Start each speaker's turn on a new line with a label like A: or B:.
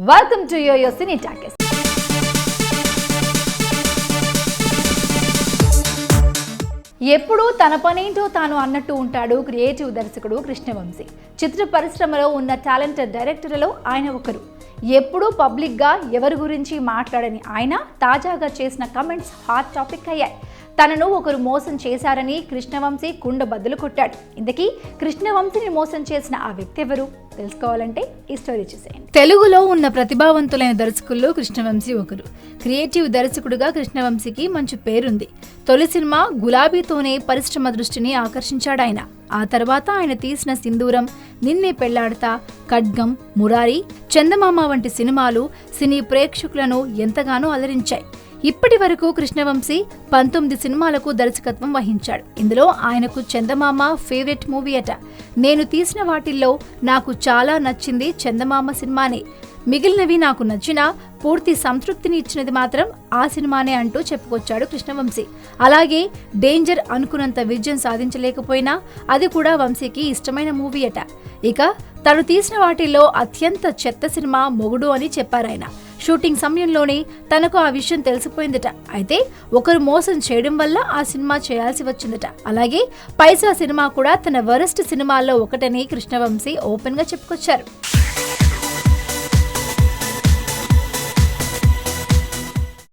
A: Welcome to yoyo cine talkies. ఎప్పుడూ తన పనేంటో తాను అన్నట్టు ఉంటాడు క్రియేటివ్ దర్శకుడు కృష్ణవంశీ. చిత్ర పరిశ్రమలో ఉన్న టాలెంటెడ్ డైరెక్టర్లలో ఆయన ఒకరు. ఎప్పుడూ పబ్లిక్గా ఎవరి గురించి మాట్లాడని ఆయన తాజాగా చేసిన కమెంట్స్ హాట్ టాపిక్ అయ్యాయి. తనను ఒకరు మోసం చేశారని కృష్ణవంశీ కుండ బద్దలు కొట్టాడు. ఇంతకీ కృష్ణవంశీని మోసం చేసిన ఆ వ్యక్తి ఎవరు తెలుసుకోవాలంటే ఈ స్టోరీ చూసేయండి. తెలుగులో ఉన్న ప్రతిభావంతులైన దర్శకుల్లో కృష్ణవంశీ ఒకరు. క్రియేటివ్ దర్శకుడుగా కృష్ణవంశీకి మంచి పేరుంది. తొలి సినిమా గులాబీతోనే పరిశ్రమ దృష్టిని ఆకర్షించాడాయన. ఆ తర్వాత ఆయన తీసిన సింధూరం, నిన్నే పెళ్లాడతా, ఖడ్గం, మురారి, చందమామ వంటి సినిమాలు సినీ ప్రేక్షకులను ఎంతగానో అలరించాయి. ఇప్పటి వరకు కృష్ణవంశీ 19 సినిమాలకు దర్శకత్వం వహించాడు. ఇందులో ఆయనకు చందమామ ఫేవరెట్ మూవీ అట. నేను తీసిన వాటిల్లో నాకు చాలా నచ్చింది చందమామ సినిమానే. మిగిలినవి నాకు నచ్చినా పూర్తి సంతృప్తిని ఇచ్చినది మాత్రం ఆ సినిమానే అంటూ చెప్పుకొచ్చాడు కృష్ణవంశీ. అలాగే డేంజర్ అనుకున్నంత విజయం సాధించలేకపోయినా అది కూడా వంశీకి ఇష్టమైన మూవీ అట. ఇక తను తీసిన వాటిల్లో అత్యంత చెత్త సినిమా మొగుడు అని చెప్పారాయన. షూటింగ్ సమయంలోనే తనకు ఆ విషయం తెలిసిపోయిందట. అయితే ఒకరు మోసం చేయడం వల్ల ఆ సినిమా చేయాల్సి వచ్చిందట. అలాగే పైసా సినిమా కూడా తన వరస్ట్ సినిమాల్లో ఒకటని కృష్ణవంశీ ఓపెన్ గా చెప్పుకొచ్చారు.